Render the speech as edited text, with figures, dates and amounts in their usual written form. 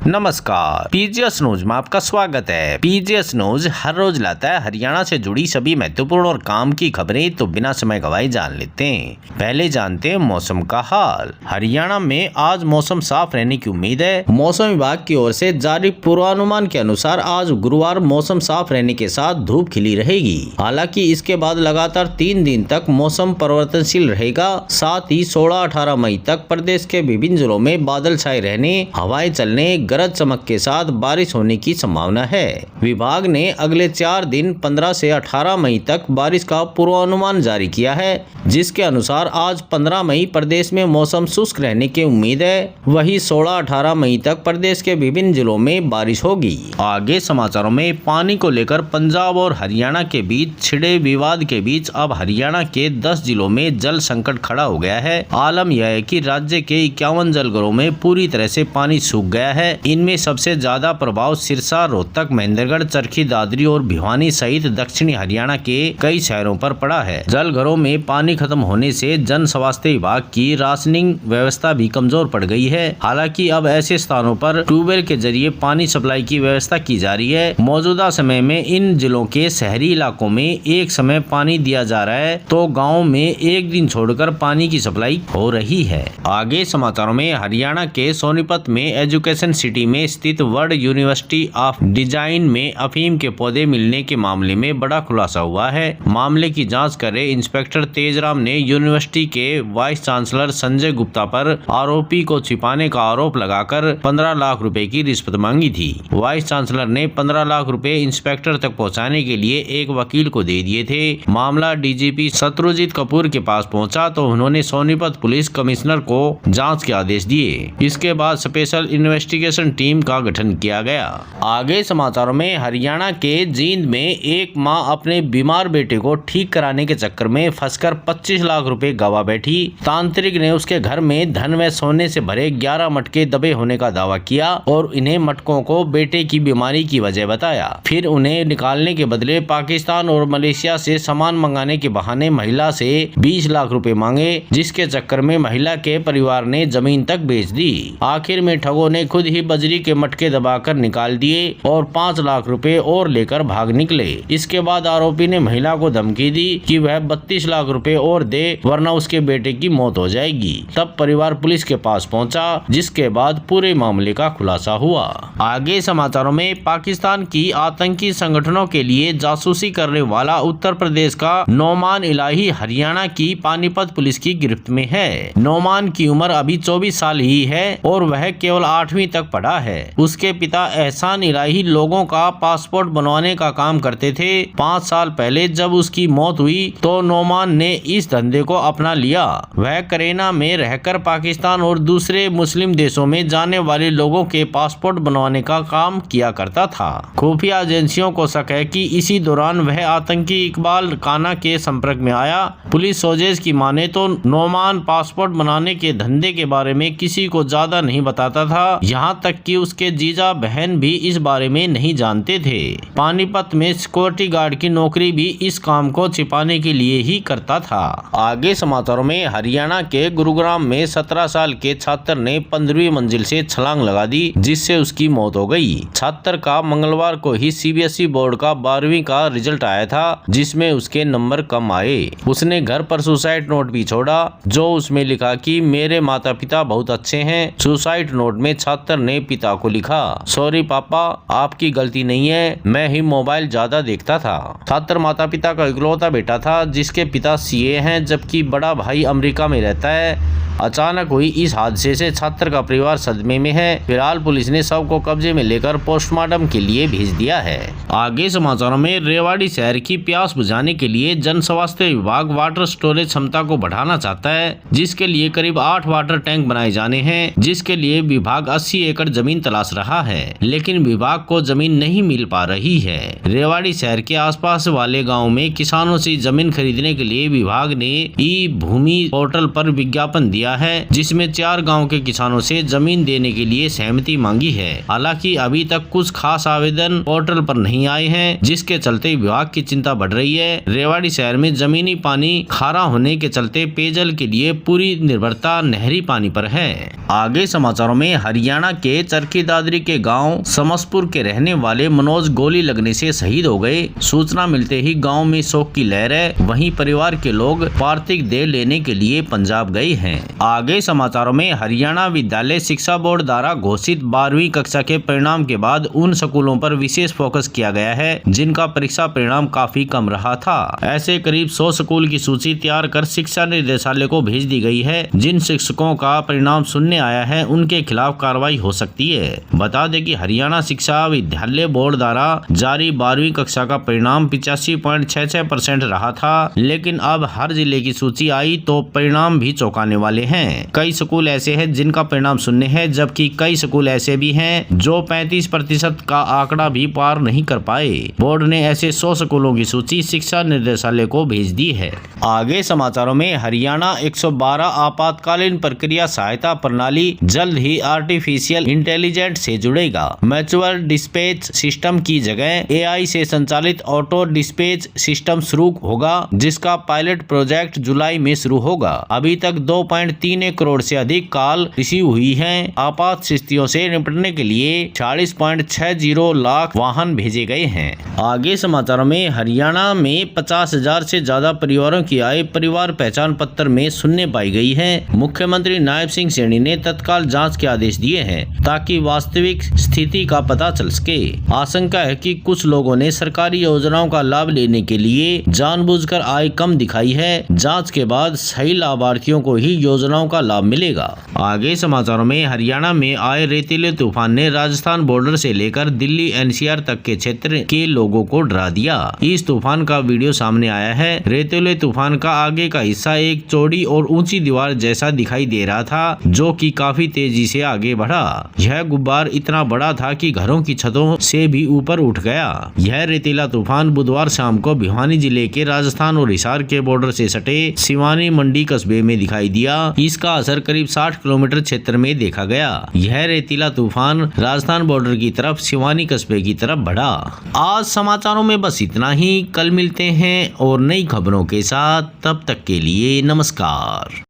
नमस्कार, PGS news में आपका स्वागत है। पीजीएस न्यूज हर रोज लाता है हरियाणा से जुड़ी सभी महत्वपूर्ण और काम की खबरें, तो बिना समय गवाए जान लेते हैं। पहले जानते हैं मौसम का हाल। हरियाणा में आज मौसम साफ रहने की उम्मीद है। मौसम विभाग की ओर से जारी पूर्वानुमान के अनुसार आज गुरुवार मौसम साफ रहने के साथ धूप खिली रहेगी। हालांकि इसके बाद लगातार 3 दिन तक मौसम परिवर्तनशील रहेगा। साथ ही 16-18 मई तक प्रदेश के विभिन्न जिलों में बादल छाए रहने, हवाएं चलने, गरज चमक के साथ बारिश होने की संभावना है। विभाग ने अगले 4 दिन 15 से 18 मई तक बारिश का पूर्वानुमान जारी किया है, जिसके अनुसार आज 15 मई प्रदेश में मौसम शुष्क रहने की उम्मीद है। वहीं 16-18 मई तक प्रदेश के विभिन्न जिलों में बारिश होगी। आगे समाचारों में पानी को लेकर पंजाब और हरियाणा के बीच छिड़े विवाद के बीच अब हरियाणा के 10 जिलों में जल संकट खड़ा हो गया है। आलम यह है कि राज्य के 51 जलघरों में पूरी तरह से पानी सूख गया है। इनमें सबसे ज्यादा प्रभाव सिरसा, रोहतक, महेंद्रगढ़, चरखी दादरी और भिवानी सहित दक्षिणी हरियाणा के कई शहरों पर पड़ा है। जलघरों में पानी खत्म होने से जन स्वास्थ्य विभाग की राशनिंग व्यवस्था भी कमजोर पड़ गई है। हालांकि अब ऐसे स्थानों पर ट्यूबवेल के जरिए पानी सप्लाई की व्यवस्था की जा रही है। मौजूदा समय में इन जिलों के शहरी इलाकों में एक समय पानी दिया जा रहा है, तो गाँव में एक दिन छोड़कर पानी की सप्लाई हो रही है। आगे समाचारों में हरियाणा के सोनीपत में एजुकेशन सिटी में स्थित वर्ल्ड यूनिवर्सिटी ऑफ डिजाइन में अफीम के पौधे मिलने के मामले में बड़ा खुलासा हुआ है। मामले की जांच कर रहे इंस्पेक्टर तेजराम ने यूनिवर्सिटी के वाइस चांसलर संजय गुप्ता पर आरोपी को छिपाने का आरोप लगाकर 15 लाख रुपए की रिश्वत मांगी थी। वाइस चांसलर ने 15 लाख रुपए इंस्पेक्टर तक पहुंचाने के लिए एक वकील को दे दिए थे। मामला डीजीपी शत्रुजीत कपूर के पास पहुंचा तो उन्होंने सोनीपत पुलिस कमिश्नर को जांच के आदेश दिए। इसके बाद स्पेशल इन्वेस्टिगेशन टीम का गठन किया गया। आगे समाचारों में हरियाणा के जींद में एक मां अपने बीमार बेटे को ठीक कराने के चक्कर में फंसकर 25 लाख रुपए गवा बैठी। तांत्रिक ने उसके घर में धन व सोने से भरे 11 मटके दबे होने का दावा किया और इन्हें मटकों को बेटे की बीमारी की वजह बताया। फिर उन्हें निकालने के बदले पाकिस्तान और मलेशिया से सामान मंगाने के बहाने महिला से 20 लाख रुपए मांगे, जिसके चक्कर में महिला के परिवार ने जमीन तक बेच दी। आखिर में ठगों ने खुद ही बजरी के मटके दबाकर निकाल दिए और 5 लाख रुपए और लेकर भाग निकले। इसके बाद आरोपी ने महिला को धमकी दी कि वह 32 लाख रुपए और दे, वरना उसके बेटे की मौत हो जाएगी। तब परिवार पुलिस के पास पहुंचा, जिसके बाद पूरे मामले का खुलासा हुआ। आगे समाचारों में पाकिस्तान की आतंकी संगठनों के लिए जासूसी करने वाला उत्तर प्रदेश का नौमान इलाही हरियाणा की पानीपत पुलिस की गिरफ्त में है। नौमान की उम्र अभी 24 साल ही है और वह केवल 8वीं तक पढ़ा है। उसके पिता एहसान इलाही लोगों का पासपोर्ट बनवाने का काम करते थे। 5 साल पहले जब उसकी मौत हुई तो नौमान ने इस धंधे को अपना लिया। वह करेना में रहकर पाकिस्तान और दूसरे मुस्लिम देशों में जाने वाले लोगों के पासपोर्ट बनवाने का काम किया करता था। खुफिया एजेंसियों को शक है कि इसी दौरान वह आतंकी इकबाल काना के संपर्क में आया। पुलिस सोर्सेज की माने तो नौमान पासपोर्ट बनाने के धंधे के बारे में किसी को ज्यादा नहीं बताता था। यहाँ तक कि उसके जीजा बहन भी इस बारे में नहीं जानते थे। पानीपत में सिक्योरिटी गार्ड की नौकरी भी इस काम को छिपाने के लिए ही करता था। आगे समाचारों में हरियाणा के गुरुग्राम में 17 साल के छात्र ने 15वीं मंजिल से छलांग लगा दी, जिससे उसकी मौत हो गई। छात्र का मंगलवार को ही सीबीएसई बोर्ड का 12वीं का रिजल्ट आया था, जिसमें उसके नंबर कम आए। उसने घर पर सुसाइड नोट भी छोड़ा, जो उसमें लिखा कि मेरे माता पिता बहुत अच्छे हैं। सुसाइड नोट में छात्र ने पिता को लिखा, सॉरी पापा, आपकी गलती नहीं है, मैं ही मोबाइल ज्यादा देखता था। छात्र माता पिता का इकलौता बेटा था, जिसके पिता सीए हैं जबकि बड़ा भाई अमेरिका में रहता है। अचानक हुई इस हादसे से छात्र का परिवार सदमे में है। फिलहाल पुलिस ने शव को कब्जे में लेकर पोस्टमार्टम के लिए भेज दिया है। आगे समाचारों में रेवाड़ी शहर की प्यास बुझाने के लिए जन स्वास्थ्य विभाग वाटर स्टोरेज क्षमता को बढ़ाना चाहता है, जिसके लिए करीब 8 वाटर टैंक बनाए जाने हैं, जिसके लिए विभाग 80 एकड़ जमीन तलाश रहा है, लेकिन विभाग को जमीन नहीं मिल पा रही है। रेवाड़ी शहर के आसपास वाले गाँव में किसानों से जमीन खरीदने के लिए विभाग ने ई भूमि पोर्टल पर विज्ञापन दिया है, जिसमें 4 गांव के किसानों से जमीन देने के लिए सहमति मांगी है। हालांकि अभी तक कुछ खास आवेदन पोर्टल पर नहीं आए हैं, जिसके चलते विभाग की चिंता बढ़ रही है। रेवाड़ी शहर में जमीनी पानी खारा होने के चलते पेयजल के लिए पूरी निर्भरता नहरी पानी पर है। आगे समाचारों में हरियाणा के चरखी दादरी के गांव समसपुर के रहने वाले मनोज गोली लगने से शहीद हो गए। सूचना मिलते ही गांव में शोक की लहर है। वहीं परिवार के लोग पार्थिव देह लेने के लिए पंजाब गए हैं। आगे समाचारों में हरियाणा विद्यालय शिक्षा बोर्ड द्वारा घोषित 12वीं कक्षा के परिणाम के बाद उन स्कूलों पर विशेष फोकस किया गया है जिनका परीक्षा परिणाम काफी कम रहा था। ऐसे करीब 100 स्कूल की सूची तैयार कर शिक्षा निदेशालय को भेज दी गई है। जिन शिक्षकों का परिणाम शून्य आया है उनके खिलाफ कार्रवाई हो सकती है। बता दें कि हरियाणा शिक्षा विद्यालय बोर्ड द्वारा जारी 12वीं कक्षा का परिणाम 85.66% रहा था, लेकिन अब हर जिले की सूची आई तो परिणाम भी चौंकाने वाले हैं। कई स्कूल ऐसे हैं जिनका परिणाम शून्य है, जबकि कई स्कूल ऐसे भी हैं जो 35% का आंकड़ा भी पार नहीं कर पाए। बोर्ड ने ऐसे 100 स्कूलों की सूची शिक्षा निदेशालय को भेज दी है। आगे समाचारों में हरियाणा 112 आपातकालीन प्रक्रिया सहायता प्रणाली जल्द ही आर्टिफिशियल इंटेलिजेंस से जुड़ेगा। मैच्योर डिस्पैच सिस्टम की जगह AI से संचालित ऑटो डिस्पैच सिस्टम शुरू होगा, जिसका पायलट प्रोजेक्ट जुलाई में शुरू होगा। अभी तक 2.3 करोड़ से अधिक कॉल रिसीव हुई हैं। आपात स्थितियों से निपटने के लिए 40.60 लाख वाहन भेजे गए हैं। आगे समाचारों में हरियाणा में 50,000 से ज्यादा परिवारों की आय परिवार पहचान पत्र में शून्य पाई गई है। मुख्यमंत्री नायब सिंह सैनी ने तत्काल जांच के आदेश दिए हैं ताकि वास्तविक स्थिति का पता चल सके। आशंका है कि कुछ लोगों ने सरकारी योजनाओं का लाभ लेने के लिए जानबूझकर आय कम दिखाई है। जांच के बाद सही लाभार्थियों को ही योजनाओं का लाभ मिलेगा। आगे समाचारों में हरियाणा में आए रेतीले तूफान ने राजस्थान बॉर्डर से लेकर दिल्ली NCR तक के क्षेत्र के लोगों को डरा दिया। इस तूफान का वीडियो सामने आया है। रेतीले तूफान का आगे का हिस्सा एक चौड़ी और ऊंची दीवार जैसा दिखाई दे रहा था, जो कि काफी तेजी से आगे बढ़ा। यह गुब्बार इतना बड़ा था कि घरों की छतों से भी ऊपर उठ गया। यह रेतीला तूफान बुधवार शाम को भिवानी जिले के राजस्थान और हिसार के बॉर्डर से सटे सिवानी मंडी कस्बे में दिखाई दिया। इसका असर करीब 60 किलोमीटर क्षेत्र में देखा गया। यह रेतीला तूफान राजस्थान बॉर्डर की तरफ सिवानी कस्बे की तरफ बढ़ा। आज समाचारों में बस इतना ही। कल मिलते हैं और नई खबरों के साथ। तब तक के लिए नमस्कार।